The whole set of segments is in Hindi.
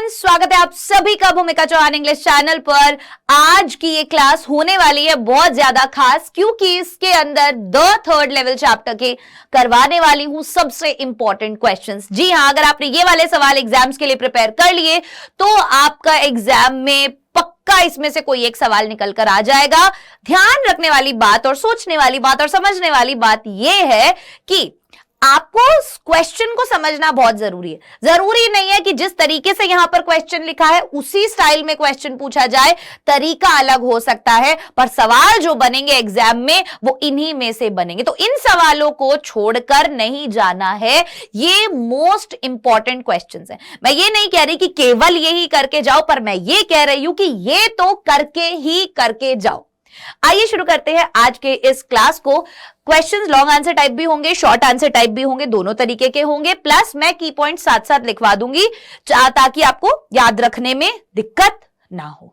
एवरीवन, स्वागत है आप सभी का भूमिका चौहान इंग्लिश चैनल पर। आज की ये क्लास होने वाली है बहुत ज्यादा खास, क्योंकि इसके अंदर थर्ड लेवल चैप्टर के करवाने वाली हूं सबसे इंपॉर्टेंट क्वेश्चंस। जी हां, अगर आपने ये वाले सवाल एग्जाम्स के लिए प्रिपेयर कर लिए तो आपका एग्जाम में पक्का इसमें से कोई एक सवाल निकल कर आ जाएगा। ध्यान रखने वाली बात और सोचने वाली बात और समझने वाली बात यह है कि आपको क्वेश्चन को समझना बहुत जरूरी है। जरूरी नहीं है कि जिस तरीके से यहां पर क्वेश्चन लिखा है उसी स्टाइल में क्वेश्चन पूछा जाए, तरीका अलग हो सकता है, पर सवाल जो बनेंगे एग्जाम में वो इन्हीं में से बनेंगे। तो इन सवालों को छोड़कर नहीं जाना है, ये मोस्ट इंपॉर्टेंट क्वेश्चंस हैं। मैं ये नहीं कह रही कि केवल यही करके जाओ, पर मैं ये कह रही हूं कि ये तो करके ही करके जाओ। आइए शुरू करते हैं आज के इस क्लास को। क्वेश्चंस लॉन्ग आंसर टाइप भी होंगे, शॉर्ट आंसर टाइप भी होंगे, दोनों तरीके के होंगे। प्लस मैं की पॉइंट साथ साथ लिखवा दूंगी ताकि आपको याद रखने में दिक्कत ना हो।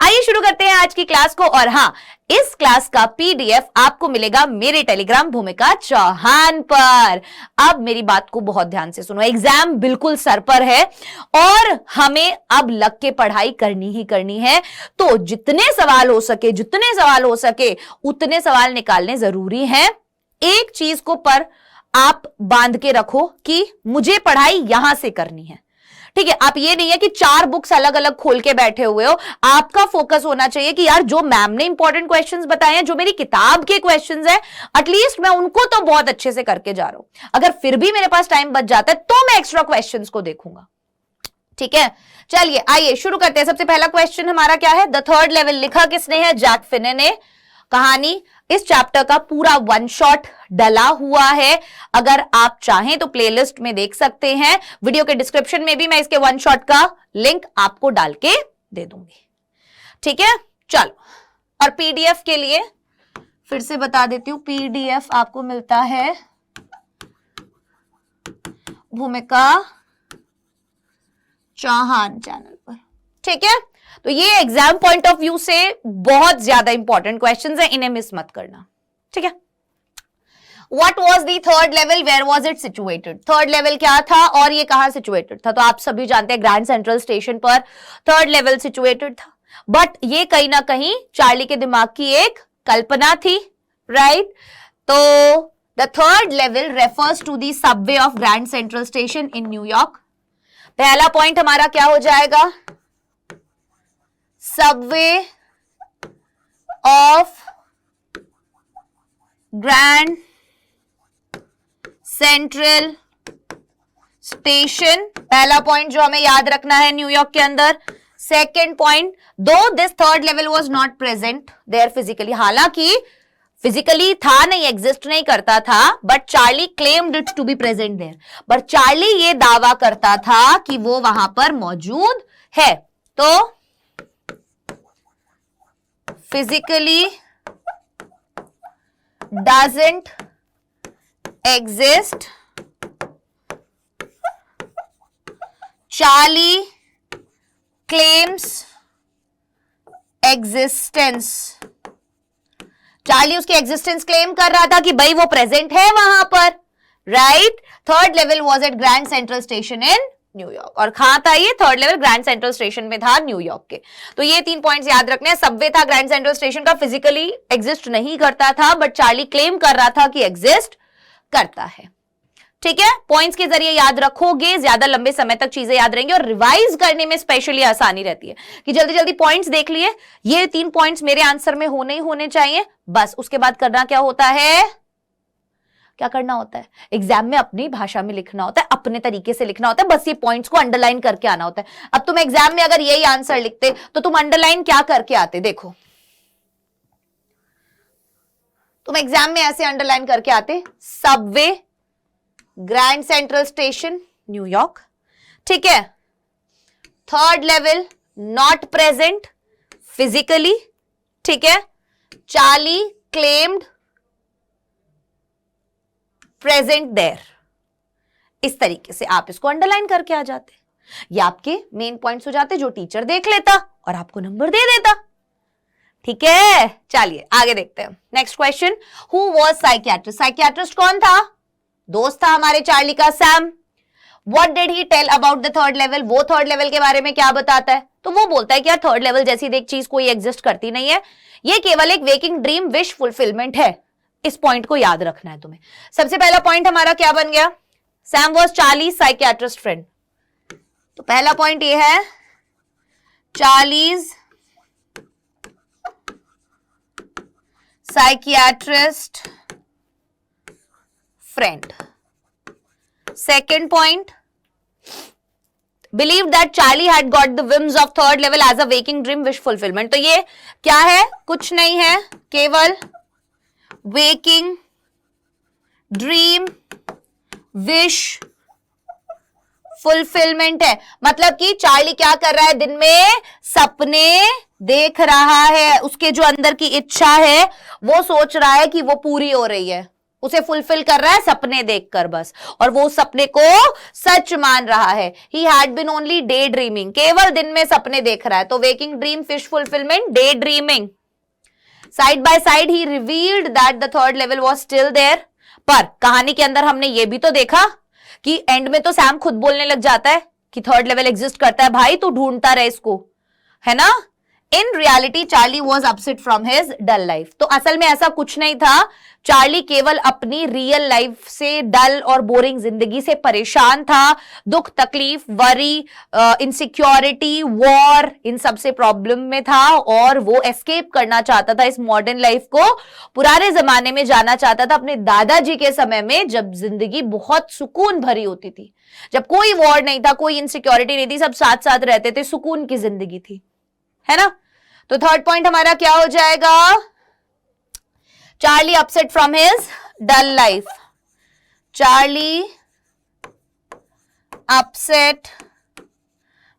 आइए शुरू करते हैं आज की क्लास को। और हां, इस क्लास का पीडीएफ आपको मिलेगा मेरे टेलीग्राम भूमिका चौहान पर। अब मेरी बात को बहुत ध्यान से सुनो, एग्जाम बिल्कुल सर पर है और हमें अब लग के पढ़ाई करनी ही करनी है। तो जितने सवाल हो सके उतने सवाल निकालने जरूरी हैं। एक चीज को पर आप बांध के रखो कि मुझे पढ़ाई यहां से करनी है, ठीक है। आप ये नहीं है कि 4 बुक्स अलग अलग खोल के बैठे हुए हो। आपका फोकस होना चाहिए कि यार जो मैम ने इंपॉर्टेंट क्वेश्चंस बताए हैं, जो मेरी किताब के क्वेश्चंस हैं, एटलीस्ट मैं उनको तो बहुत अच्छे से करके जा रहा हूं। अगर फिर भी मेरे पास टाइम बच जाता है तो मैं एक्स्ट्रा क्वेश्चंस को देखूंगा, ठीक है। चलिए आइए शुरू करते हैं। सबसे पहला क्वेश्चन हमारा क्या है? द थर्ड लेवल लिखा किसने है? जैक फिने ने। कहानी इस चैप्टर का पूरा वन शॉट डला हुआ है। अगर आप चाहें तो प्लेलिस्ट में देख सकते हैं। वीडियो के डिस्क्रिप्शन में भी मैं इसके वन शॉट का लिंक आपको डाल के दे दूंगी, ठीक है। चलो, और पीडीएफ के लिए फिर से बता देती हूं, पीडीएफ आपको मिलता है भूमिका चौहान चैनल पर, ठीक है। तो ये एग्जाम पॉइंट ऑफ व्यू से बहुत ज्यादा इंपॉर्टेंट क्वेश्चंस हैं, इन्हें मिस मत करना, ठीक है। What was the third level? Where was it situated? Third level क्या था और ये कहां सिचुएटेड था? तो आप सभी जानते हैं ग्रैंड सेंट्रल स्टेशन पर थर्ड लेवल सिचुएटेड था। बट ये कहीं ना कहीं चार्ली के दिमाग की एक कल्पना थी, राइट? तो the third level refers to the subway of Grand Central station in New York. पहला पॉइंट हमारा क्या हो जाएगा? Subway of Grand Central station, पहला पॉइंट जो हमें याद रखना है न्यूयॉर्क के अंदर। Second point, though this third level was not present there physically, हालांकि फिजिकली था नहीं, एग्जिस्ट नहीं करता था, but Charlie claimed it to be present there. But Charlie ये दावा करता था कि वो वहां पर मौजूद है। तो physically doesn't exist. Charlie claims existence. Charlie उसकी एग्जिस्टेंस क्लेम कर रहा था कि भाई वो प्रेजेंट है वहां पर, right. Third level was at grand Central station in New York. और कहां था ये? Third level grand Central station में था, न्यूयॉर्क के। तो ये 3 पॉइंट्स याद रखने हैं। सबवे था ग्रैंड सेंट्रल स्टेशन का, फिजिकली एग्जिस्ट नहीं करता था, बट चार्ली क्लेम कर रहा था कि एग्जिस्ट करता है, ठीक है। पॉइंट्स के जरिए याद रखोगे, ज्यादा लंबे समय तक चीजें याद रहेंगी और रिवाइज करने में स्पेशली आसानी रहती है कि जल्दी जल्दी पॉइंट्स देख लिए, ये 3 पॉइंट्स मेरे आंसर में होने ही होने चाहिए, बस। उसके बाद करना क्या होता है? क्या करना होता है? एग्जाम में अपनी भाषा में लिखना होता है, अपने तरीके से लिखना होता है, बस ये पॉइंट्स को अंडरलाइन करके आना होता है। अब तुम एग्जाम में अगर यही आंसर लिखते तो तुम अंडरलाइन क्या करके आते? देखो, तुम एग्जाम में ऐसे अंडरलाइन करके आते, subway Grand Central station New York, ठीक है। Third level not present physically, ठीक है। Charlie claimed present there. इस तरीके से आप इसको अंडरलाइन करके आ जाते, ये आपके मेन पॉइंट्स हो जाते जो टीचर देख लेता और आपको नंबर दे देता, ठीक है। चलिए आगे देखते हैं। Next question, who was psychiatrist? Psychiatrist कौन था? दोस्त था हमारे चार्ली का, Sam. What did he tell about the third level, वो थर्ड लेवल के बारे में क्या बताता है? तो वो बोलता है कि यार थर्ड लेवल जैसी एक चीज कोई एग्जिस्ट करती नहीं है, ये केवल एक वेकिंग ड्रीम विश फुलफिलमेंट है। इस पॉइंट को याद रखना है तुम्हें। सबसे पहला पॉइंट हमारा क्या बन गया? Sam was Charlie's psychiatrist friend. तो पहला पॉइंट ये है Charlie's psychiatrist friend. Second point, believed that Charlie had got the whims of third level as a waking dream wish fulfillment। तो ये क्या है? कुछ नहीं है, केवल waking dream wish fulfillment है। मतलब कि चार्ली क्या कर रहा है? दिन में सपने देख रहा है, उसके जो अंदर की इच्छा है वो सोच रहा है कि वो पूरी हो रही है, उसे फुलफिल कर रहा है सपने देखकर बस, और वो सपने को सच मान रहा है। He had been only day dreaming, केवल दिन में सपने देख रहा है। तो waking dream wish fulfilment, day dreaming. Side by side he revealed that the third level was still there. पर कहानी के अंदर हमने ये भी तो देखा कि एंड में तो सैम खुद बोलने लग जाता है कि थर्ड लेवल एग्जिस्ट करता है, भाई तू ढूंढता रहे इसको, है ना। In reality Charlie was upset from his dull life. तो असल में ऐसा कुछ नहीं था, चार्ली केवल अपनी रियल लाइफ से, डल और बोरिंग जिंदगी से परेशान था। दुख, तकलीफ, वरी, इनसिक्योरिटी, वॉर, इन सब से प्रॉब्लम में था और वो एस्केप करना चाहता था इस मॉडर्न लाइफ को। पुराने जमाने में जाना चाहता था, अपने दादाजी के समय में, जब जिंदगी बहुत सुकून भरी होती थी, जब कोई वॉर नहीं था, कोई इनसिक्योरिटी नहीं थी, सब साथ साथ रहते थे, सुकून की जिंदगी थी, है ना। तो थर्ड पॉइंट हमारा क्या हो जाएगा? Charlie upset from his dull life. Charlie upset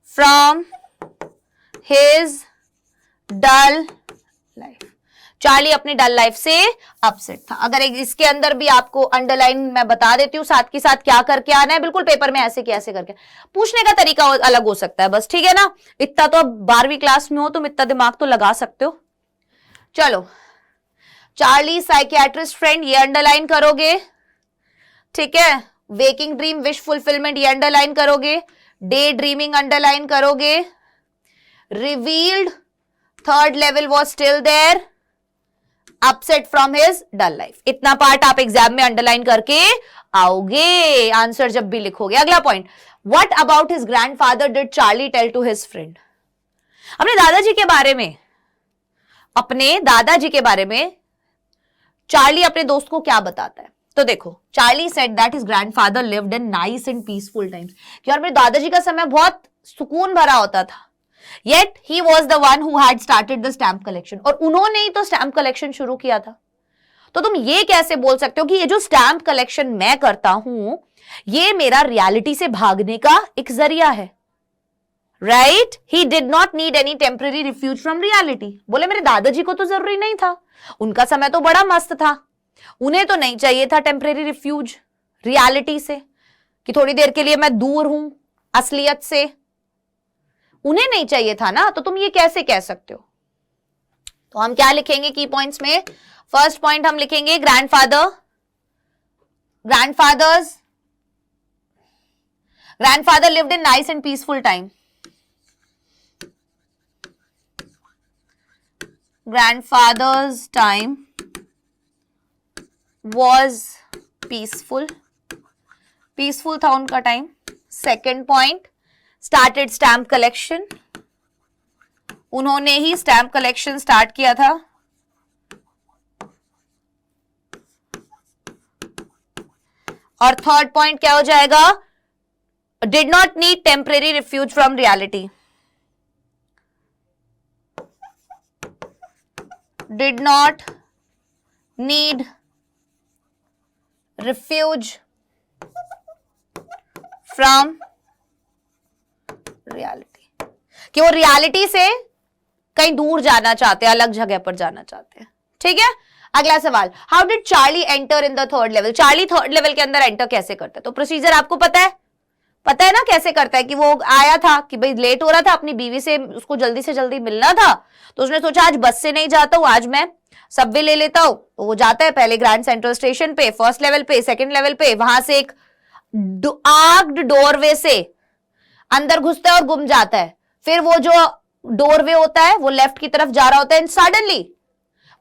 from his dull life. Charlie अपनी डल लाइफ से अपसेट था। अगर इसके अंदर भी आपको अंडरलाइन मैं बता देती हूं, साथ के साथ क्या करके आना है, बिल्कुल पेपर में ऐसे कैसे करके पूछने का तरीका अलग हो सकता है बस, ठीक है ना। इतना तो अब 12वीं क्लास में हो, तुम इतना दिमाग तो लगा सकते हो। चलो, चार्ली साइकियाट्रिस्ट फ्रेंड ये अंडरलाइन करोगे, ठीक है। वेकिंग ड्रीम विश फुलफिलमेंट ये अंडरलाइन करोगे, डे ड्रीमिंग अंडरलाइन करोगे, revealed third level was still there, upset from his dull life. इतना पार्ट आप एग्जाम में अंडरलाइन करके आओगे आंसर जब भी लिखोगे। अगला point, what about his grandfather did Charlie tell to his friend. अपने दादाजी के बारे में चार्ली अपने दोस्त को क्या बताता है? तो देखो, Charlie said that his grandfather lived in nice and peaceful times, कि और मेरे दादाजी का समय बहुत सुकून भरा होता था। Yet he was the one who had started the stamp collection, और उन्होंने ही तो स्टैंप कलेक्शन शुरू किया था। तो तुम ये कैसे बोल सकते हो कि ये जो स्टैंप कलेक्शन मैं करता हूं ये मेरा रियलिटी से भागने का एक जरिया है, right. He did not need any temporary refuse from reality. बोले मेरे दादाजी को तो जरूरी नहीं था, उनका समय तो बड़ा मस्त था, उन्हें तो नहीं चाहिए था टेम्पररी रिफ्यूज रियलिटी से, कि थोड़ी देर के लिए मैं दूर हूं असलियत से, उन्हें नहीं चाहिए था ना। तो तुम ये कैसे कह सकते हो? तो हम क्या लिखेंगे की पॉइंट्स में? फर्स्ट पॉइंट हम लिखेंगे grandfather lived in nice and peaceful time. Grandfathers time was peaceful था उनका time. Second point, started stamp collection, उन्होंने ही स्टैम्प कलेक्शन स्टार्ट किया था। और थर्ड पॉइंट क्या हो जाएगा? Did not need temporary refuse from reality. Did not need refuse from reality, कि वो रियलिटी से कहीं दूर जाना चाहते हैं, अलग जगह पर जाना चाहते हैं, ठीक है। अगला सवाल, how did Charlie enter in the third level. Charlie third level के अंदर एंटर कैसे करता है? तो प्रोसीजर आपको पता है ना कैसे करता है, कि वो आया था कि भाई लेट हो रहा था, अपनी बीवी से उसको जल्दी से जल्दी मिलना था, तो उसने सोचा आज बस से नहीं जाता हूं, आज मैं सबवे ले लेता हूं। तो वो जाता है पहले ग्रैंड सेंट्रल स्टेशन पे, फर्स्ट लेवल पे, सेकंड लेवल पे, वहां से एक आर्क्ड डोरवे से अंदर घुसता है और गुम जाता है। फिर वो जो डोरवे होता है वो लेफ्ट की तरफ जा रहा होता है एंड सडनली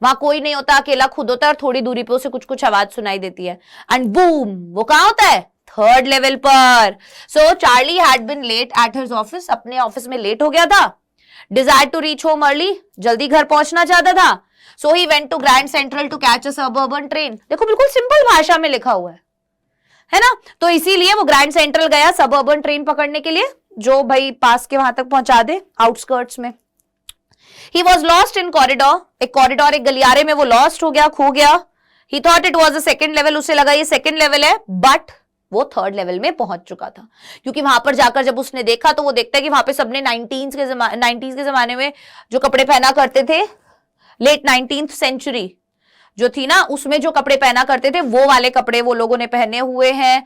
वहां कोई नहीं होता, अकेला खुद होता है और थोड़ी दूरी पे उसे कुछ कुछ आवाज सुनाई देती है एंड बूम, वो कहां होता है? थर्ड लेवल पर। So Charlie had been late at his office, अपने ऑफिस में लेट हो गया था। Desire to reach home early, जल्दी घर पहुंचना चाहता था। So he went to Grand Central to catch a suburban train. देखो बिल्कुल सिंपल भाषा में लिखा हुआ है ना? तो इसीलिए वो ग्रैंड सेंट्रल गया सबअर्बन ट्रेन पकड़ने के लिए, जो भाई पास के वहां तक पहुंचा दे, आउटस्कर्ट्स में। He was lost in corridor, एक कॉरिडोर, एक गलियारे में वो लॉस्ट हो गया, खो गया। He thought it was a second level, उसे लगा ये सेकंड लेवल है, बट वो थर्ड लेवल में पहुंच चुका था। क्योंकि वहां पर जाकर जब उसने देखा तो वो देखता है कि वहां पे सबने 90s के जमाने में जो कपड़े पहना करते थे, लेट 19th सेंचुरी जो थी ना, उसमें जो कपड़े पहना करते थे वो वाले कपड़े वो लोगों ने पहने हुए हैं।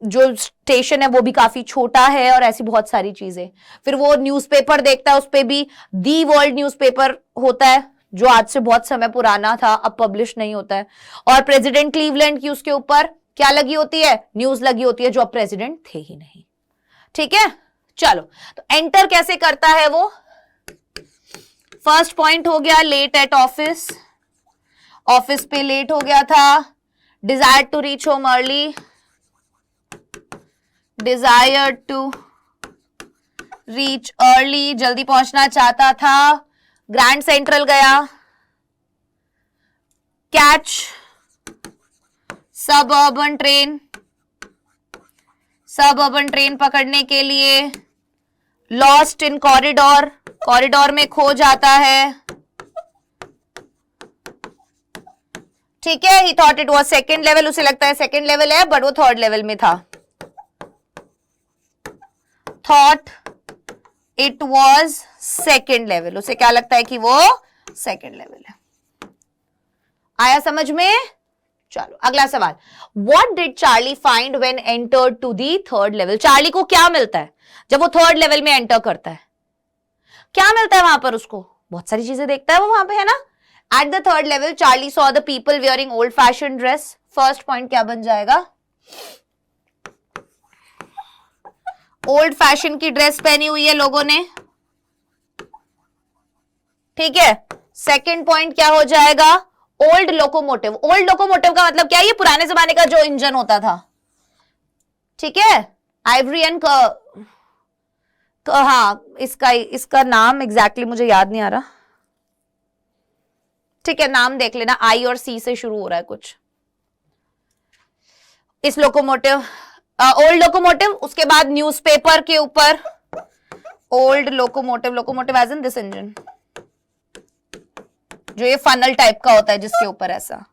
जो स्टेशन है वो भी काफी छोटा है और ऐसी बहुत सारी चीजें। फिर वो न्यूज़पेपर देखता है, उस पे भी दी वर्ल्ड न्यूज़पेपर होता है जो आज से बहुत समय पुराना था, अब पब्लिश नहीं होता है। और प्रेसिडेंट क्लीवलैंड की उसके ऊपर क्या लगी होती है? न्यूज लगी होती है, जो अब प्रेसिडेंट थे ही नहीं। ठीक है, चलो तो एंटर कैसे करता है वो? फर्स्ट पॉइंट हो गया लेट एट ऑफिस, ऑफिस पे लेट हो गया था। Desire to reach home early, desire to reach early, जल्दी पहुंचना चाहता था। ग्रैंड सेंट्रल गया, catch suburban train, suburban train पकड़ने के लिए लॉस्ट इन कॉरिडोर, कॉरिडोर में खो जाता है। ठीक है, ही thought it was second level, उसे लगता है सेकंड लेवल है बट वो थर्ड लेवल में था। Thought it was second level, उसे क्या लगता है कि वो सेकंड लेवल है। आया समझ में? चलो अगला सवाल, what did Charlie find when entered to the third level? Charlie को क्या मिलता है जब वो थर्ड लेवल में एंटर करता है? क्या मिलता है वहां पर उसको? बहुत सारी चीजें देखता है वो वहां पे, है ना? At the third level Charlie saw the people wearing old fashion dress. First point क्या बन जाएगा? ओल्ड फैशन की ड्रेस पहनी हुई है लोगों ने। ठीक है, सेकंड पॉइंट क्या हो जाएगा? Old locomotive. ओल्ड लोकोमोटिव का मतलब क्या है? ये पुराने जमाने का जो इंजन होता था। ठीक है, आइवरी एंड हाँ, इसका नाम एग्जैक्टली मुझे याद नहीं आ रहा। ठीक है, नाम देख लेना, आई और सी से शुरू हो रहा है कुछ। इस लोकोमोटिव, ओल्ड लोकोमोटिव, उसके बाद न्यूज़पेपर के ऊपर old locomotive, locomotive as in this engine, जो ये फनल टाइप का होता है जिसके ऊपर ऐसा।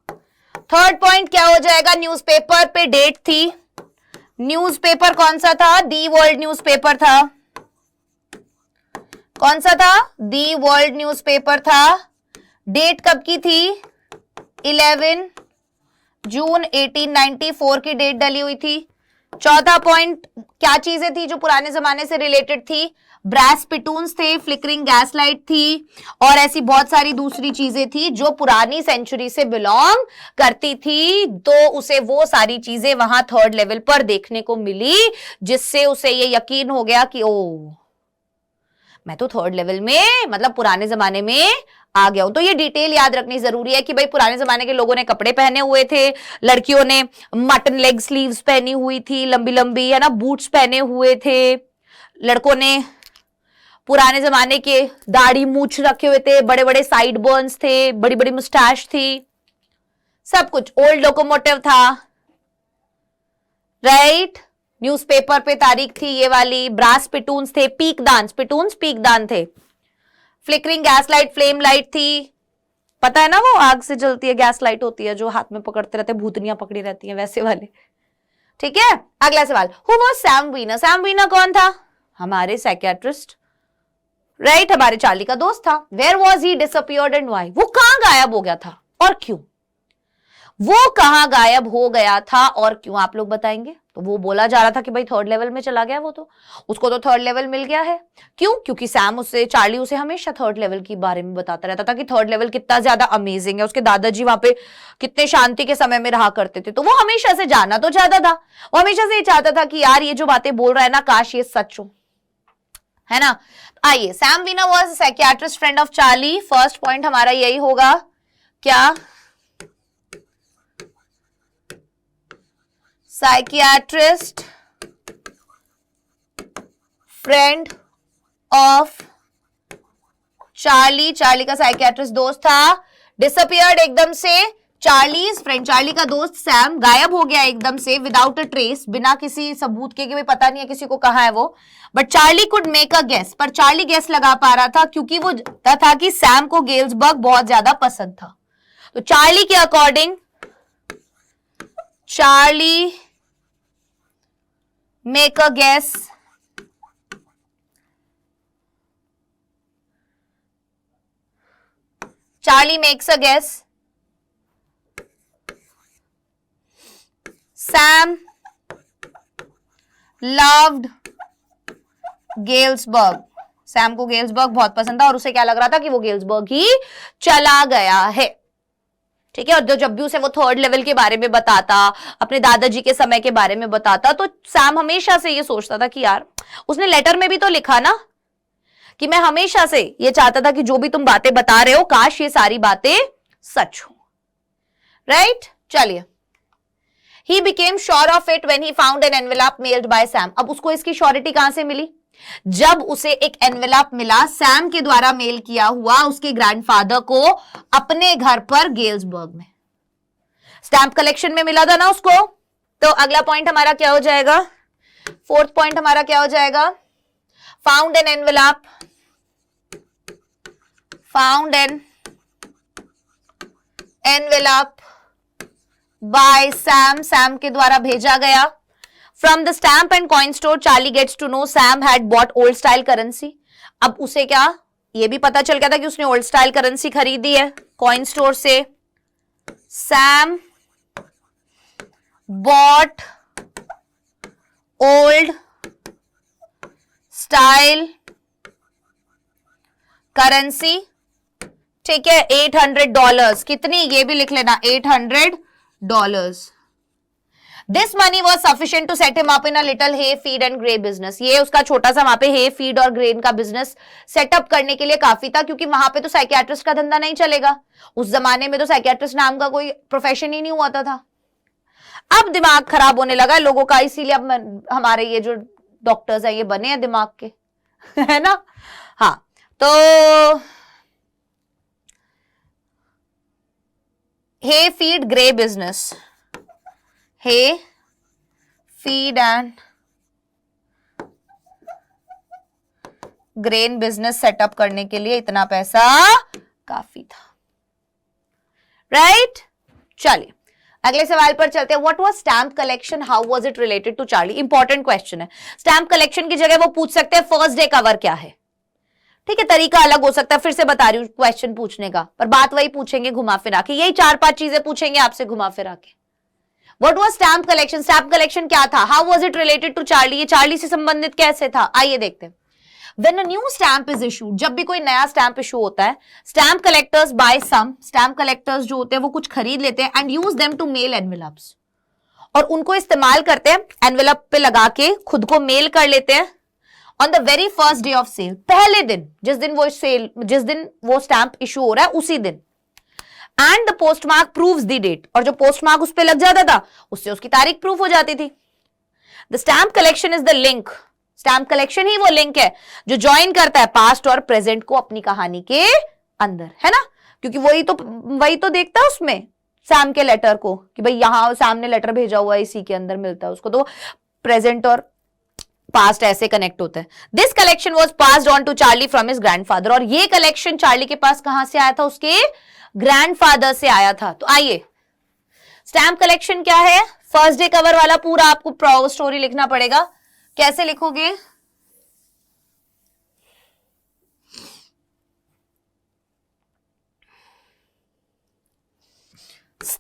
थर्ड पॉइंट क्या हो जाएगा? न्यूज़पेपर पे डेट थी। न्यूज़पेपर कौन सा था? दी वर्ल्ड न्यूज़पेपर था। कौन सा था? दी वर्ल्ड न्यूज़पेपर था। डेट कब की थी? 11 जून 1894 की डेट डली हुई थी। चौथा पॉइंट, क्या चीजें थी जो पुराने जमाने से रिलेटेड थी? ब्रास पिटून्स थे, फ्लिकरिंग गैस लाइट थी और ऐसी बहुत सारी दूसरी चीजें थी जो पुरानी सेंचुरी से बिलोंग करती थी। तो उसे वो सारी चीजें वहां थर्ड लेवल पर देखने को मिली, जिससे उसे ये यकीन हो गया कि ओ, मैं तो थर्ड लेवल में, मतलब पुराने जमाने में आ गया हूं। तो ये डिटेल याद रखनी जरूरी है कि भाई पुराने जमाने के लोगों ने कपड़े पहने हुए थे, लड़कियों ने मटन लेग स्लीव्स पहनी हुई थी, लंबी लंबी, है ना, बूट्स पहने हुए थे। लड़कों ने पुराने जमाने के दाढ़ी मूछ रखे हुए थे, बड़े बड़े साइड बर्न्स थे, बड़ी बड़ी मुस्टैच थी, सब कुछ। ओल्ड लोकोमोटिव था, राइट। न्यूज़पेपर पे तारीख थी ये वाली। ब्रास पिटून्स थे, पीकदान, पिटून्स पीकदान थे। Flickering gas light, flame light थी, पता है ना, वो आग से जलती है, गैस लाइट होती है जो हाथ में पकड़ते रहते हैं, भूतनियां पकड़ी रहती हैं, वैसे वाले। ठीक है, अगला सवाल, who was Sam Weiner? Sam Weiner कौन था? हमारे साइकियाट्रिस्ट, राइट, हमारे चार्ली का दोस्त था। Where was he disappeared and why? वो कहां गायब हो गया था और क्यों? वो कहां गायब हो गया था और क्यों, आप लोग बताएंगे। तो वो बोला जा रहा था कि भाई थर्ड लेवल में चला गया वो, तो उसको तो थर्ड लेवल मिल गया है। क्यों? क्योंकि सैम उससे, चार्ली उसे हमेशा थर्ड लेवल के बारे में बताता रहता था कि थर्ड लेवल कितना ज्यादा अमेजिंग है, उसके दादाजी वहां पे कितने शांति के समय में रहा करते थे। तो वो हमेशा से जाना तो चाहता था, वो हमेशा से ये चाहता था कि यार ये जो बातें बोल रहा है ना, काश ये सच हो, है ना। आइए, Sam Veena was psychiatrist friend of Charlie. First point हमारा यही होगा, क्या? Psychiatrist friend of Charlie, Charlie का साइकियाट्रिस्ट दोस्त था। डिसअपियर्ड एकदम से, चार्लीज फ्रेंड, चार्ली का दोस्त सैम गायब हो गया एकदम से, विदाउट अ ट्रेस, बिना किसी सबूत के कि भाई पता नहीं है किसी को कहाँ है वो। But Charlie could make a guess, पर चार्ली गेस लगा पा रहा था क्योंकि वो जानता था कि सैम को गेल्सबर्ग बहुत ज्यादा पसंद था। तो चार्ली के according, Charlie make a guess, Charlie makes a guess, Sam loved Galesburg, Sam को गेल्सबर्ग बहुत पसंद था और उसे क्या लग रहा था कि वो गेल्सबर्ग ही चला गया है। ठीक है, और जब भी उसे वो थर्ड लेवल के बारे में बताता, अपने दादाजी के समय के बारे में बताता, तो सैम हमेशा से ये सोचता था कि यार, उसने लेटर में भी तो लिखा ना कि मैं हमेशा से ये चाहता था कि जो भी तुम बातें बता रहे हो, काश ये सारी बातें सच हो। राइट, चलिए। He became sure of it when he found an envelope mailed by Sam. अब उसको इसकी श्योरिटी कहां से मिली? जब उसे एक एनवेलप मिला सैम के द्वारा मेल किया हुआ उसके ग्रैंडफादर को अपने घर पर गेल्सबर्ग में, स्टैंप कलेक्शन में मिला था ना उसको। तो अगला पॉइंट हमारा क्या हो जाएगा? फोर्थ पॉइंट हमारा क्या हो जाएगा? Found an envelope, found an envelope by Sam, Sam के द्वारा भेजा गया। From the stamp and coin store Charlie gets to know Sam had bought old style currency. अब उसे क्या ये भी पता चल गया था कि उसने ओल्ड स्टाइल करेंसी खरीदी है कॉइन स्टोर से। Sam bought old style currency, ठीक है, $800। कितनी? ये भी लिख लेना, $800। This money was sufficient to set him up in a little hay feed and grain business. ये उसका छोटा सा वहां पे हे फीड और ग्रेन का बिजनेस सेटअप करने के लिए काफी था, क्योंकि वहां पे तो साइकियाट्रिस्ट का धंधा नहीं चलेगा। उस जमाने में तो साइकियाट्रिस्ट नाम का कोई प्रोफेशन ही नहीं हुआ था। अब दिमाग खराब होने लगा लोगों का, इसीलिए अब हमारे ये जो डॉक्टर्स है ये बने हैं दिमाग के है ना। हाँ, तो hay feed grain business, hay feed and grain business setup करने के लिए इतना पैसा काफी था। राइट, चलिए अगले सवाल पर चलते हैं। What was stamp collection, how was it related to Charlie? Important question है। स्टैम्प कलेक्शन की जगह वो पूछ सकते हैं फर्स्ट डे कवर क्या है। ठीक है, तरीका अलग हो सकता है, फिर से बता रही हूं क्वेश्चन पूछने का, पर बात वही पूछेंगे घुमा फिरा के, यही 4-5 चीजें पूछेंगे आपसे घुमा फिरा के। What was stamp collection, stamp collection क्या था, how was it related to Charlie, ये चार्ली से संबंधित कैसे था? आइए देखते हैं। When a new stamp is issued, जब भी कोई नया स्टैंप इशू होता है, stamp collectors buy some, stamp collectors जो होते हैं वो कुछ खरीद लेते हैं and use them to mail envelopes, और उनको इस्तेमाल करते हैं एनवेलप पे लगा के खुद को मेल कर लेते हैं on the very first day of sale, पहले दिन, जिस दिन वो स्टैंप इशू हो रहा है उसी दिन। And the postmark proves the date, और जो पोस्टमार्क उस पर लग जाता था उससे उसकी तारीख प्रूफ हो जाती थी। The stamp collection is the link, stamp collection ही वो लिंक है जो ज्वाइन करता है पास्ट और प्रेजेंट को अपनी कहानी के अंदर, है ना, क्योंकि वही तो देखता है उसमें सैम के लेटर को कि भाई यहां सैम ने लेटर भेजा हुआ है, इसी के अंदर मिलता है उसको, तो प्रेजेंट और पास्ट ऐसे कनेक्ट होते हैं। This collection was passed on to Charlie from his grandfather, और ये कलेक्शन चार्ली के पास कहां से आया था? उसके ग्रैंडफादर से आया था। तो आइए, स्टैम्प कलेक्शन क्या है? फर्स्ट डे कवर वाला पूरा आपको स्टोरी लिखना पड़ेगा। कैसे लिखोगे?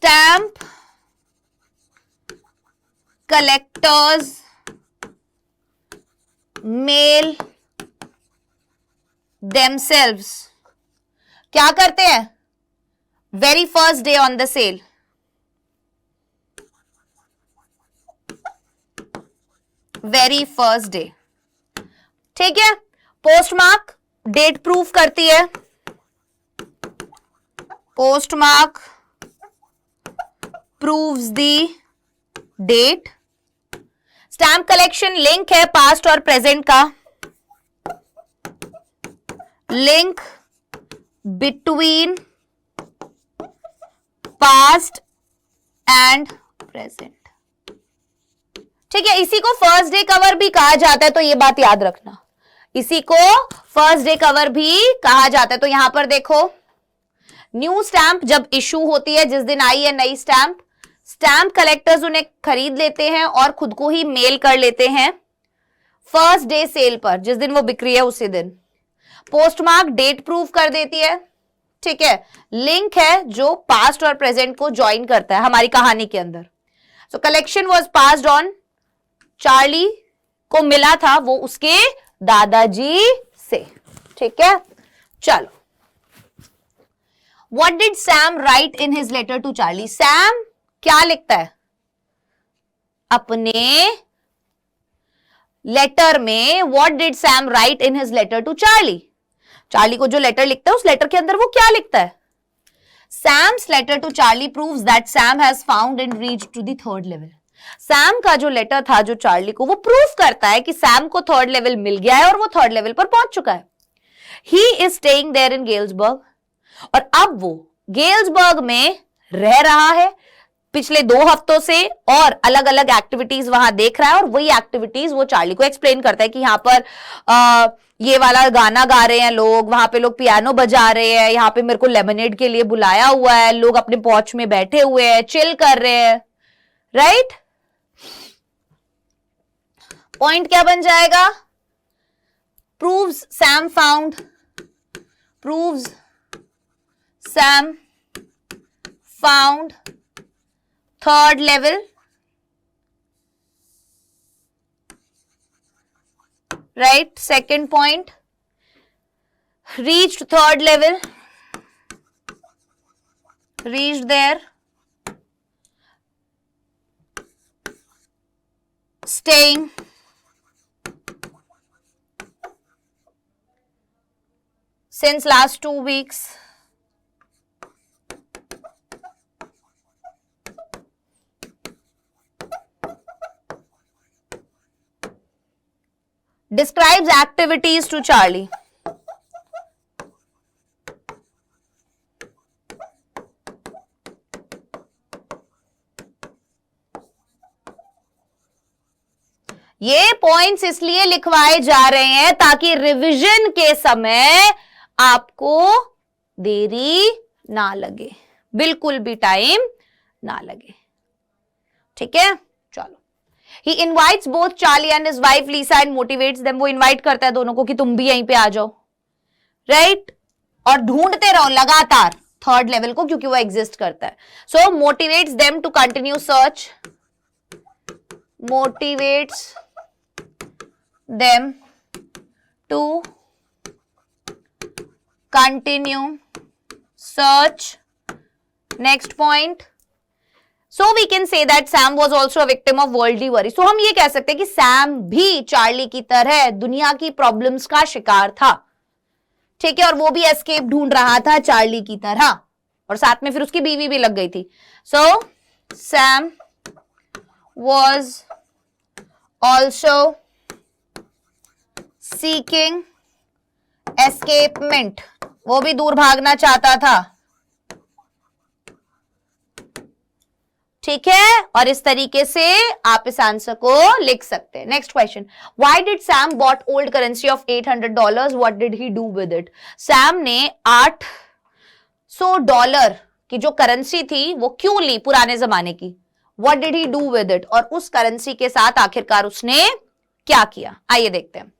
स्टैम्प कलेक्टर्स मेल themselves क्या करते हैं very first day on the sale, very first day, ठीक है। पोस्टमार्क डेट प्रूफ करती है, postmark proves the date. Stamp collection link है पास्ट और प्रेजेंट का, link between past and present, ठीक है। इसी को फर्स्ट डे कवर भी कहा जाता है, तो ये बात याद रखना, इसी को फर्स्ट डे कवर भी कहा जाता है। तो यहां पर देखो, न्यू स्टैंप जब इशू होती है, जिस दिन आई है नई स्टैंप, स्टैंप कलेक्टर्स उन्हें खरीद लेते हैं और खुद को ही मेल कर लेते हैं फर्स्ट डे सेल पर, जिस दिन वो बिक्री है उसी दिन। पोस्टमार्क डेट प्रूफ कर देती है, ठीक है। लिंक है जो पास्ट और प्रेजेंट को ज्वाइन करता है हमारी कहानी के अंदर। सो collection was passed on, Charlie को मिला था वो उसके दादाजी से, ठीक है। चलो, what did Sam write in his letter to Charlie? Sam क्या लिखता है अपने लेटर में? What did Sam write in his letter to Charlie? Charlie को जो लेटर लिखता है, उस लेटर के अंदर वो क्या लिखता है? Sam's letter to Charlie proves that Sam has found and reached to the third level. Sam का जो लेटर था जो चार्ली को, वो प्रूफ करता है कि सैम को थर्ड लेवल मिल गया है और वो थर्ड लेवल पर पहुंच चुका है। He is staying there in Galesburg, और अब वो गेल्सबर्ग में रह रहा है पिछले 2 हफ्तों से, और अलग अलग एक्टिविटीज वहां देख रहा है, और वही एक्टिविटीज वो चार्ली को एक्सप्लेन करता है कि यहाँ पर ये वाला गाना गा रहे हैं लोग, वहां पे लोग पियानो बजा रहे हैं, यहाँ पे मेरे को लेमनेड के लिए बुलाया हुआ है, लोग अपने पॉच में बैठे हुए हैं, चिल कर रहे हैं, राइट। पॉइंट क्या बन जाएगा? Proves Sam found, proves Sam found third level, right? Second point, reached third level, reached there, staying since last 2 weeks. Describes activities to Charlie. ये पॉइंट्स इसलिए लिखवाए जा रहे हैं ताकि रिवीजन के समय आपको देरी ना लगे, बिल्कुल भी टाइम ना लगे, ठीक है। चलो, He invites both Charlie and his wife Lisa and motivates them. वो इनवाइट करता है दोनों को कि तुम भी यहीं पे आ जाओ, राइट, और ढूंढते रहो लगातार थर्ड लेवल को, क्योंकि वो एग्जिस्ट करता है। So motivates them to continue search, motivates them to continue search. Next point, So we can say that Sam was also a victim of worldly worry. So हम ये कह सकते हैं कि सैम भी चार्ली की तरह दुनिया की प्रॉब्लम्स का शिकार था, ठीक है, और वो भी एस्केप ढूंढ रहा था चार्ली की तरह, और साथ में फिर उसकी बीवी भी लग गई थी। So Sam was also seeking escapement. वो भी दूर भागना चाहता था, ठीक है, और इस तरीके से आप इस आंसर को लिख सकते हैं। Next question, why did Sam bought old currency of $800? What did he do with it? Sam ने $800 की जो करेंसी थी वो क्यों ली पुराने जमाने की? What did he do with it? और उस करेंसी के साथ आखिरकार उसने क्या किया? आइए देखते हैं।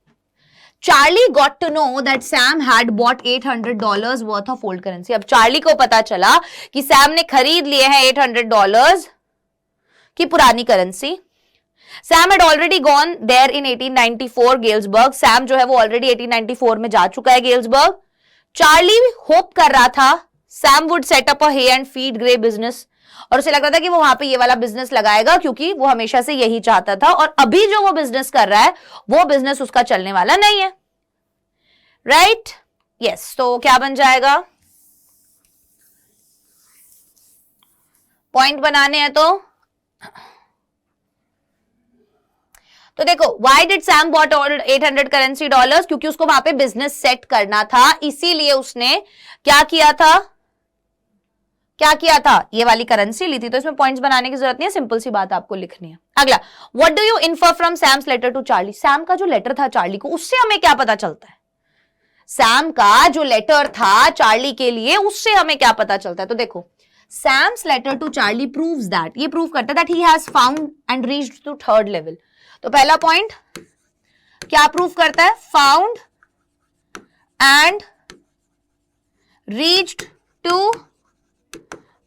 Charlie got to know that Sam had bought $800 worth of old currency. अब चार्ली को पता चला कि सैम ने खरीद लिए हैं $800 की पुरानी currency. Sam had already gone there in 1894 Galesburg. Sam जो है वो ऑलरेडी 1894 में जा चुका है गेल्सबर्ग। चार्ली होप कर रहा था Sam would set up a hay and feed grain business, और उसे लग रहा था कि वो वहां पे ये वाला बिजनेस लगाएगा क्योंकि वो हमेशा से यही चाहता था, और अभी जो वो बिजनेस कर रहा है वो बिजनेस उसका चलने वाला नहीं है। राइट? यस। तो क्या बन जाएगा? पॉइंट बनाने हैं तो देखो, why did Sam bought 800 currency dollars? क्योंकि उसको वहां पे बिजनेस सेट करना था, इसीलिए उसने क्या किया था, ये वाली करेंसी ली थी। तो इसमें पॉइंट्स बनाने की जरूरत नहीं है, सिंपल सी बात आपको लिखनी है। अगला, what do you infer from Sam's letter to Charlie? Sam का जो लेटर था चार्ली को, उससे हमें क्या पता चलता है? सैम का जो लेटर था चार्ली के लिए, उससे हमें क्या पता चलता है? तो देखो, Sam's letter to Charlie proves that, ये प्रूव करता है that he has found and reached to third level. तो पहला पॉइंट क्या प्रूव करता है? Found and reached to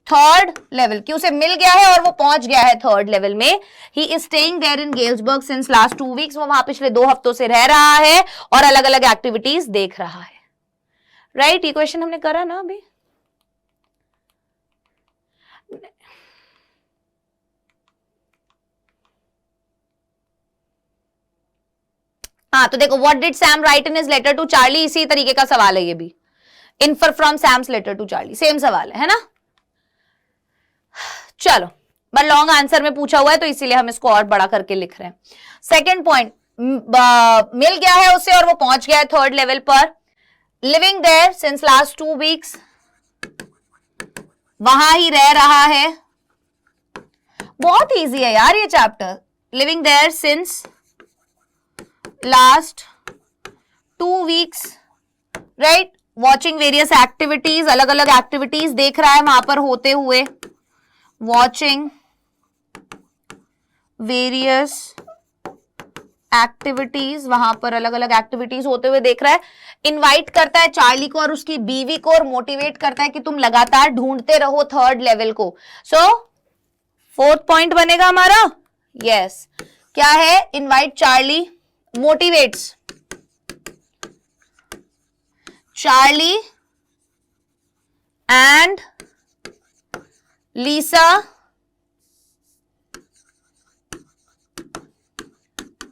third level, कि उसे मिल गया है और वो पहुंच गया है थर्ड लेवल में। He is staying there in Galesburg since last 2 weeks. वो वहां पिछले 2 हफ्तों से रह रहा है और अलग अलग एक्टिविटीज देख रहा है। राइट? ये क्वेश्चन हमने करा ना अभी। हाँ, तो देखो, what did Sam write in his letter to Charlie, इसी तरीके का सवाल है ये भी। Infer from Sam's letter to Charlie, same सवाल है ना? चलो, बट लॉन्ग आंसर में पूछा हुआ है तो इसीलिए हम इसको और बड़ा करके लिख रहे हैं। सेकंड पॉइंट, मिल गया है उसे और वो पहुंच गया है थर्ड लेवल पर। Living there since last 2 weeks, वहां ही रह रहा है। बहुत इजी है यार ये chapter. Living there since last 2 weeks, right? Watching various activities, अलग अलग एक्टिविटीज देख रहा है वहां पर होते हुए। वॉचिंग वेरियस एक्टिविटीज, वहां पर अलग अलग एक्टिविटीज होते हुए देख रहा है। इनवाइट करता है चार्ली को और उसकी बीवी को और मोटिवेट करता है कि तुम लगातार ढूंढते रहो थर्ड लेवल को। सो फोर्थ पॉइंट बनेगा हमारा। यस, क्या है? Invite Charlie, motivates Charlie and Lisa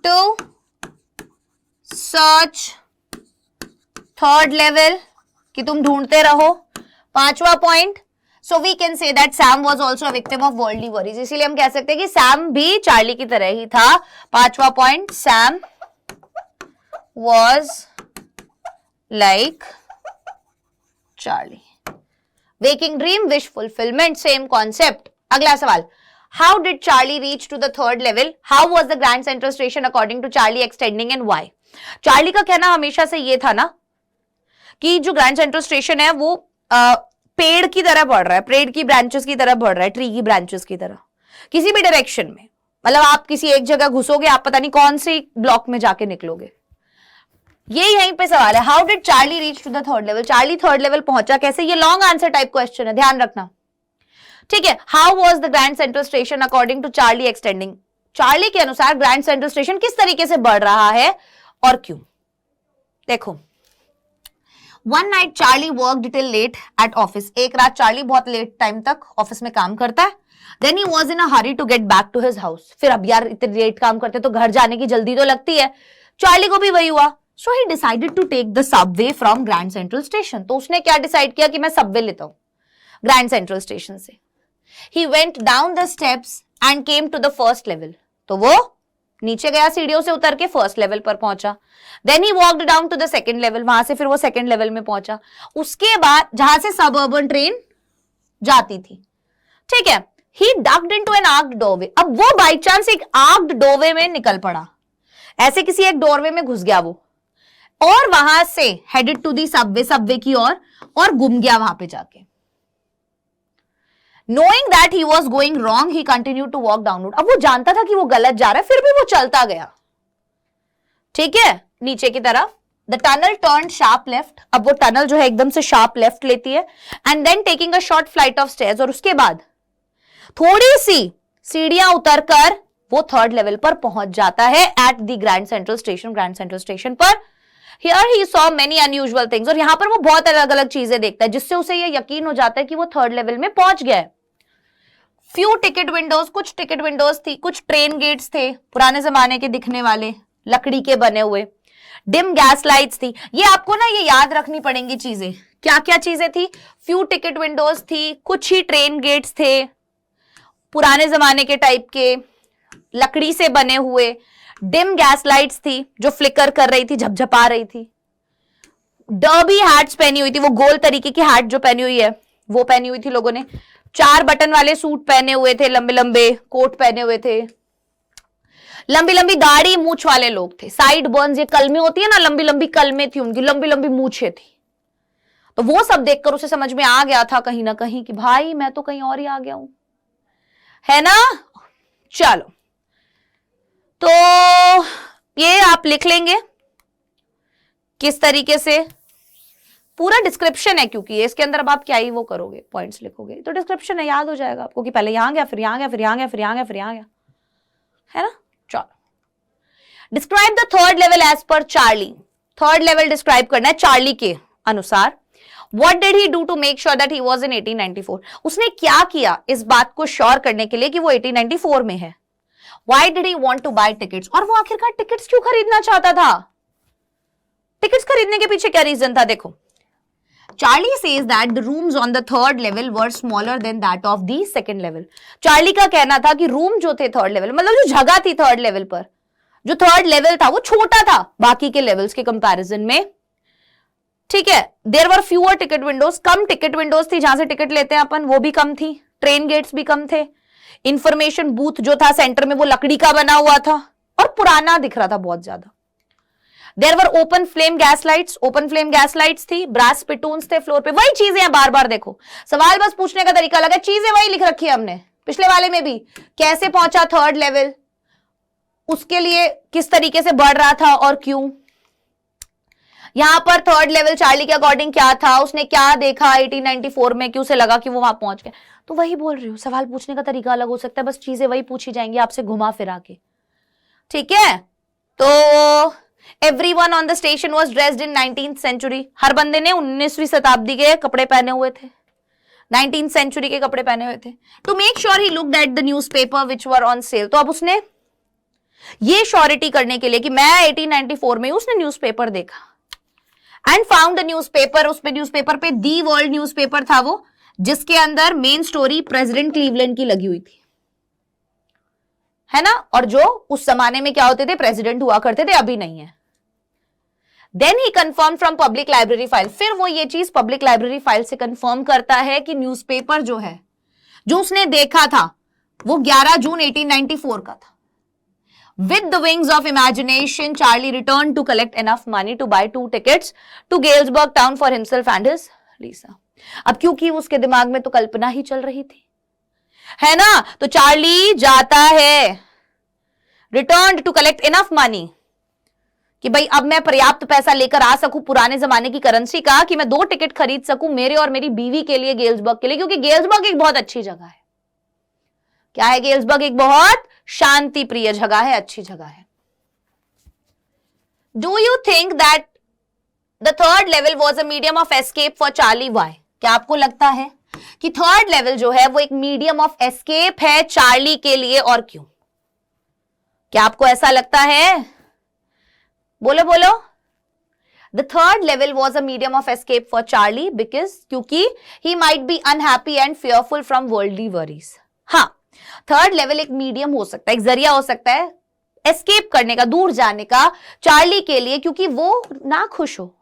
to search third level, कि तुम ढूंढते रहो। पांचवा point, so we can say that Sam was also a victim of worldly worries, इसीलिए हम कह सकते हैं कि सैम भी चार्ली की तरह ही था। पांचवा point, Sam was like Charlie. Waking dream, wish fulfillment, same concept. अगला सवाल, how did Charlie reach to the third level? How was the Grand Central Station according to Charlie extending and why? Charlie का कहना हमेशा से ये था ना कि जो ग्रैंड सेंट्रल स्टेशन है वो पेड़ की तरह बढ़ रहा है, पेड़ की ब्रांचेस की तरह बढ़ रहा है, ट्री की ब्रांचेस की तरह, किसी भी डायरेक्शन में। मतलब आप किसी एक जगह घुसोगे, आप पता नहीं कौन से ब्लॉक में जाके निकलोगे। ये यहीं पे सवाल है, how did Charlie reach to the third level? Charlie third level पहुंचा कैसे? ये लॉन्ग आंसर टाइप क्वेश्चन है, ध्यान रखना। ठीक है, how was the Grand Central station according to Charlie extending? Charlie के अनुसार ग्रैंड सेंट्रल स्टेशन किस तरीके से बढ़ रहा है और क्यों? देखो, one night Charlie worked till late at office. एक रात चार्ली बहुत लेट टाइम तक ऑफिस में काम करता है। Then he was in a hurry to get back to his house. फिर अब यार इतने लेट काम करते तो घर जाने की जल्दी तो लगती है, चार्ली को भी वही हुआ। So he decided to take the subway from Grand Central Station. तो उसने क्या डिसाइड किया कि मैं सबवे लेता हूं ग्रैंड सेंट्रल स्टेशन से। He went down the steps and came to the first level. तो वो नीचे गया, सीढ़ियों से उतर के फर्स्ट लेवल पर पहुंचा। Then he walked down to the second level. वहां से फिर वो सेकंड लेवल में पहुंचा। उसके बाद जहां से सबअर्बन ट्रेन जाती थी, ठीक है, he ducked into an arched doorway. अब वो बाई चांस एक आर्क्ड डोरवे में निकल पड़ा, ऐसे किसी एक डोरवे में घुस गया वो, और वहां से हेडेड टू दी सबवे की ओर और गुम गया वहां पे जाके। Knowing that he was going wrong, he continue to walk downward. अब वो जानता था कि वो गलत जा रहा है, फिर भी वो चलता गया, ठीक है, नीचे की तरफ the tunnel turn sharp left, अब वो टनल जो है एकदम से शार्प लेफ्ट लेती है, and then taking a short flight of stairs, और उसके बाद थोड़ी सी सीढ़ियां उतरकर वो थर्ड लेवल पर पहुंच जाता है at the Grand Central station, Grand Central station पर। Here he saw many unusual things, और यहां पर वो बहुत अलग अलग चीजें देखता है जिससे उसे ये यकीन हो जाता है कि वो थर्ड लेवल में पहुंच गया है। फ्यू टिकट विंडोज, कुछ टिकट विंडोज थी, कुछ ट्रेन गेट्स थे पुराने जमाने के दिखने वाले लकड़ी के बने हुए, डिम गैस लाइट्स थी। ये आपको ना ये याद रखनी पड़ेंगी चीजें, क्या क्या चीजें थी। फ्यू टिकट विंडोज थी, कुछ ही ट्रेन गेट्स थे पुराने जमाने के टाइप के लकड़ी से बने हुए, डिम गैस लाइट्स थी जो फ्लिकर कर रही थी, झपझपा रही थी, डर्बी हैट्स पहनी हुई थी, वो गोल तरीके की हैट जो पहनी हुई है वो पहनी हुई थी लोगों ने, 4 बटन वाले सूट पहने हुए थे, लंबे लंबे कोट पहने हुए थे, लंबी लंबी दाढ़ी मूछ वाले लोग थे, साइड बर्न्स, ये कलमें होती है ना, लंबी लंबी कलमें थी उनकी, लंबी लंबी मूछें थी। तो वो सब देखकर उसे समझ में आ गया था कहीं ना कहीं कि भाई मैं तो कहीं और ही आ गया हूं, है ना। चलो, तो ये आप लिख लेंगे किस तरीके से, पूरा डिस्क्रिप्शन है क्योंकि इसके अंदर अब आप क्या ही वो करोगे, पॉइंट्स लिखोगे तो डिस्क्रिप्शन है, याद हो जाएगा आपको कि पहले यहां गया, फिर यहां गया, फिर यहां गया, फिर यहां गया, फिर यहां गया, है ना। चलो, describe the third level as per Charlie, third level describe करना है चार्ली के अनुसार। What did he do to make sure that he was in 1894? उसने क्या किया इस बात को श्योर करने के लिए कि वो 1894 में है। Why did he want to buy tickets? और वो आखिरकार टिकट्स क्यों खरीदना चाहता था, टिकट्स खरीदने के पीछे क्या रीजन था, देखो। Charlie says that the rooms on the third level were smaller than that of the second level. Charlie का कहना था कि रूम जो थे थर्ड लेवल, मतलब जो जगह थी थर्ड लेवल पर, जो थर्ड लेवल था वो छोटा था बाकी के लेवल्स के कंपैरिजन में, ठीक है। There were fewer ticket windows, कम टिकट विंडोज थी जहां से टिकट लेते हैं अपन, वो भी कम थी, ट्रेन गेट्स भी कम थे, इंफॉर्मेशन बूथ जो था सेंटर में वो लकड़ी का बना हुआ था और पुराना दिख रहा था बहुत ज्यादा। There were open flame gas lights, open flame gas lights थी, ब्रास पिटून्स थे फ्लोर पे, वही चीजें हैं बार बार, देखो सवाल बस पूछने का तरीका अलग है, चीजें वही लिख रखी है हमने पिछले वाले में भी, कैसे पहुंचा थर्ड लेवल, उसके लिए किस तरीके से बढ़ रहा था और क्यों। यहां पर थर्ड लेवल चार्ली के अकॉर्डिंग क्या था, उसने क्या देखा 1894 में कि उसे लगा कि वो वहां पहुंच गया, तो वही बोल रही हूं, सवाल पूछने का तरीका अलग हो सकता है, बस चीजें वही पूछी जाएंगी आपसे घुमा फिरा के, ठीक है। तो everyone on the station was dressed in 19th century, हर बंदे ने 19वीं शताब्दी के कपड़े पहने हुए थे, 19th सेंचुरी के कपड़े पहने हुए थे। To make sure he looked at the newspaper which were on sale, तो अब उसने ये श्योरिटी करने के लिए कि मैं 1894 में, उसने न्यूज़पेपर देखा एंड फाउंड द न्यूज़पेपर, उस पे न्यूज़पेपर पे दी वर्ल्ड न्यूज़पेपर था वो, जिसके अंदर मेन स्टोरी प्रेसिडेंट क्लीवलैंड की लगी हुई थी, है ना, और जो उस जमाने में क्या होते थे, प्रेसिडेंट हुआ करते थे, अभी नहीं है। Then he confirm from public library file, फिर वो ये चीज पब्लिक लाइब्रेरी फाइल से कंफर्म करता है कि न्यूज़पेपर जो है, जो उसने देखा था वो 11 जून 1894 का था। With the wings of imagination, Charlie returned to collect enough money to buy 2 tickets to Galesburg town for himself and his Lisa. अब क्योंकि उसके दिमाग में तो कल्पना ही चल रही थी, है ना, तो चार्ली जाता है, returned to collect enough money, कि भाई अब मैं पर्याप्त पैसा लेकर आ सकूं पुराने जमाने की करेंसी का, कि मैं 2 टिकट खरीद सकूं मेरे और मेरी बीवी के लिए गेल्सबर्ग के लिए, क्योंकि गेल्सबर्ग एक बहुत अच्छी जगह है। क्या है गेल्सबर्ग? एक बहुत शांति प्रिय जगह है, अच्छी जगह है। Do you think that the third level was a medium of escape for Charlie? Why? क्या आपको लगता है कि थर्ड लेवल जो है वो एक मीडियम ऑफ एस्केप है चार्ली के लिए, और क्यों? क्या आपको ऐसा लगता है? बोलो बोलो। The third level was a medium of escape for Charlie because, क्योंकि he might be unhappy and fearful from worldly worries. हाँ, थर्ड लेवल एक मीडियम हो सकता है, एक जरिया हो सकता है एस्केप करने का, दूर जाने का चार्ली के लिए, क्योंकि वो ना खुश हो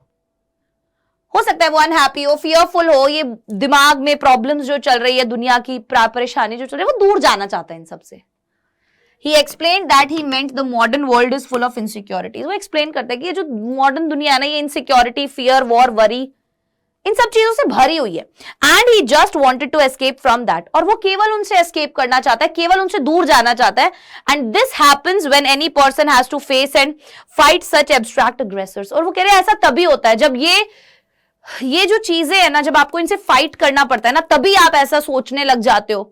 सकता है वो अनहैप्पी हो, फियरफुल हो, ये दिमाग में प्रॉब्लम्स जो चल रही है, दुनिया की परेशानी जो चल रही है, वो दूर जाना चाहता है इन सबसे। He explained that he meant the modern world is full of insecurities. वो एक्सप्लेन करता है कि ये जो मॉडर्न दुनिया है ना, ये इनसिक्योरिटी, फियर, वॉर, वरी, इन सब चीजों से भरी हुई है। And he just wanted to escape from that, और वो केवल उनसे एस्केप करना चाहता है, केवल उनसे दूर जाना चाहता है। And this happens when any person has to face and fight such abstract aggressors. और वो कह रहे हैं ऐसा तभी होता है जब ये जो चीजें है ना, जब आपको इनसे फाइट करना पड़ता है ना, तभी आप ऐसा सोचने लग जाते हो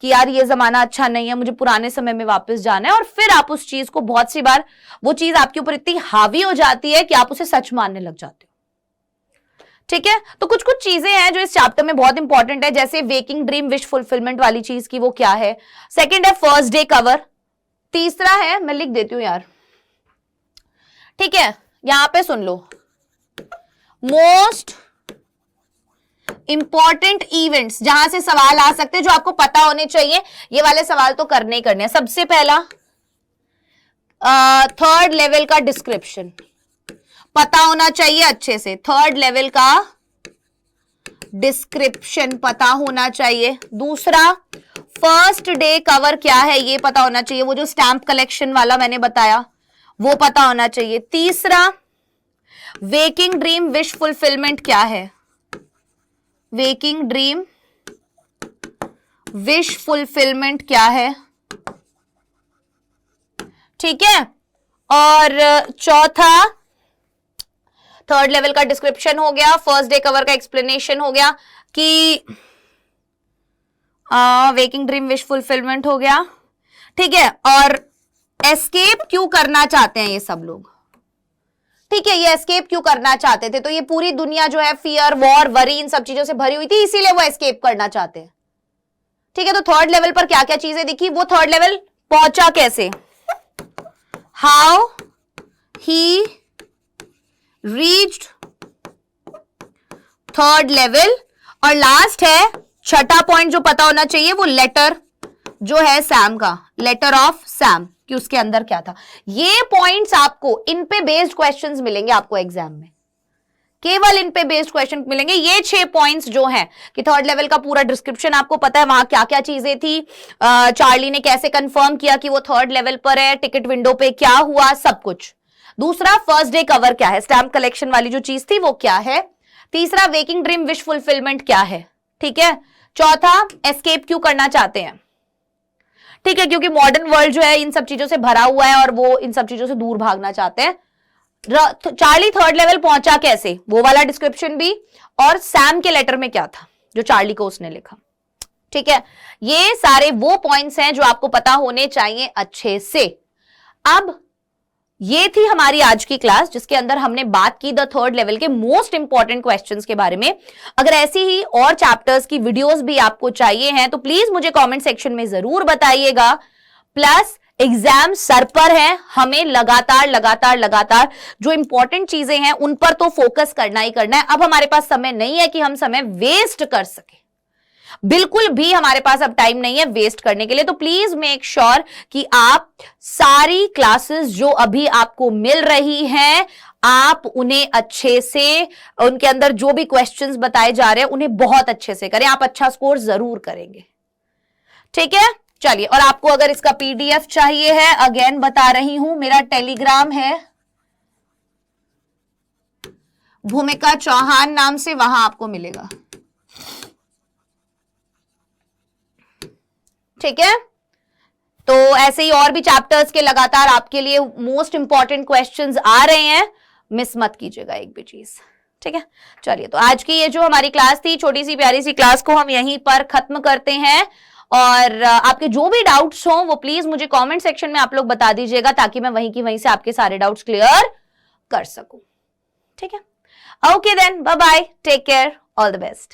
कि यार ये जमाना अच्छा नहीं है, मुझे पुराने समय में वापस जाना है। और फिर आप उस चीज को, बहुत सी बार वो चीज आपके ऊपर इतनी हावी हो जाती है कि आप उसे सच मानने लग जाते हो। ठीक है, तो कुछ कुछ चीजें हैं जो इस चैप्टर में बहुत इंपॉर्टेंट है, जैसे वेकिंग ड्रीम विश फुलफिलमेंट वाली चीज की वो क्या है। सेकंड है फर्स्ट डे कवर। तीसरा है, मैं लिख देती हूं यार, ठीक है, यहां पे सुन लो, मोस्ट इंपॉर्टेंट इवेंट्स, जहां से सवाल आ सकते हैं जो आपको पता होने चाहिए। ये वाले सवाल तो करने ही करने हैं। सबसे पहला थर्ड लेवल का डिस्क्रिप्शन पता होना चाहिए अच्छे से। थर्ड लेवल का डिस्क्रिप्शन पता होना चाहिए। दूसरा फर्स्ट डे कवर क्या है ये पता होना चाहिए, वो जो स्टैंप कलेक्शन वाला मैंने बताया वो पता होना चाहिए। तीसरा वेकिंग ड्रीम विश फुलफिलमेंट क्या है, वेकिंग ड्रीम विश फुलफिलमेंट क्या है, ठीक है। और चौथा थर्ड लेवल का डिस्क्रिप्शन हो गया, फर्स्ट डे कवर का एक्सप्लेनेशन हो गया कि वेकिंग ड्रीम विश फुलफिलमेंट हो गया, ठीक है। और एस्केप क्यों करना चाहते हैं ये सब लोग, ठीक है, ये एस्केप क्यों करना चाहते थे, तो ये पूरी दुनिया जो है फियर, वॉर, वरी, इन सब चीजों से भरी हुई थी, इसीलिए वो एस्केप करना चाहते हैं, ठीक है। तो थर्ड लेवल पर क्या क्या चीजें दिखी, वो थर्ड लेवल पहुंचा कैसे, how he reached third level. और लास्ट है छठा पॉइंट जो पता होना चाहिए, वो लेटर जो है सैम का, लेटर ऑफ सैम, कि उसके अंदर क्या था। ये पॉइंट्स आपको, इन पे बेस्ड क्वेश्चंस मिलेंगे आपको एग्जाम में, केवल इन पे बेस्ड क्वेश्चन मिलेंगे। ये 6 पॉइंट्स जो हैं कि थर्ड लेवल का पूरा डिस्क्रिप्शन आपको पता है, वहां क्या क्या चीजें थी, चार्ली ने कैसे कंफर्म किया कि वो थर्ड लेवल पर है, टिकट विंडो पे क्या हुआ, सब कुछ। दूसरा फर्स्ट डे कवर क्या है, स्टैम्प कलेक्शन वाली जो चीज थी वो क्या है। तीसरा वेकिंग ड्रीम विश फुलफिलमेंट क्या है, ठीक है। चौथा एस्केप क्यों करना चाहते हैं, ठीक है, क्योंकि मॉडर्न वर्ल्ड जो है इन सब चीजों से भरा हुआ है और वो इन सब चीजों से दूर भागना चाहते हैं। चार्ली थर्ड लेवल पहुंचा कैसे, वो वाला डिस्क्रिप्शन भी, और सैम के लेटर में क्या था जो चार्ली को उसने लिखा, ठीक है। ये सारे वो पॉइंट्स हैं जो आपको पता होने चाहिए अच्छे से। अब ये थी हमारी आज की क्लास, जिसके अंदर हमने बात की द थर्ड लेवल के मोस्ट इंपॉर्टेंट क्वेश्चंस के बारे में। अगर ऐसी ही और चैप्टर्स की वीडियोस भी आपको चाहिए हैं तो प्लीज मुझे कमेंट सेक्शन में जरूर बताइएगा। प्लस एग्जाम सर पर है, हमें लगातार जो इंपॉर्टेंट चीजें हैं उन पर तो फोकस करना ही करना है। अब हमारे पास समय नहीं है कि हम समय वेस्ट कर सके, बिल्कुल भी हमारे पास अब टाइम नहीं है वेस्ट करने के लिए। तो प्लीज मेक श्योर कि आप सारी क्लासेस जो अभी आपको मिल रही हैं, आप उन्हें अच्छे से, उनके अंदर जो भी क्वेश्चंस बताए जा रहे हैं उन्हें बहुत अच्छे से करें, आप अच्छा स्कोर जरूर करेंगे, ठीक है। चलिए, और आपको अगर इसका पीडीएफ चाहिए है, अगेन बता रही हूं, मेरा टेलीग्राम है भूमिका चौहान नाम से, वहां आपको मिलेगा, ठीक है। तो ऐसे ही और भी चैप्टर्स के लगातार आपके लिए मोस्ट इंपॉर्टेंट क्वेश्चंस आ रहे हैं, मिस मत कीजिएगा एक भी चीज, ठीक है। चलिए, तो आज की ये जो हमारी क्लास थी, छोटी सी प्यारी सी क्लास को हम यहीं पर खत्म करते हैं। और आपके जो भी डाउट्स हों वो प्लीज मुझे कमेंट सेक्शन में आप लोग बता दीजिएगा, ताकि मैं वहीं की वहीं से आपके सारे डाउट्स क्लियर कर सकूं, ठीक है। Okay then, bye bye, take care, all the best.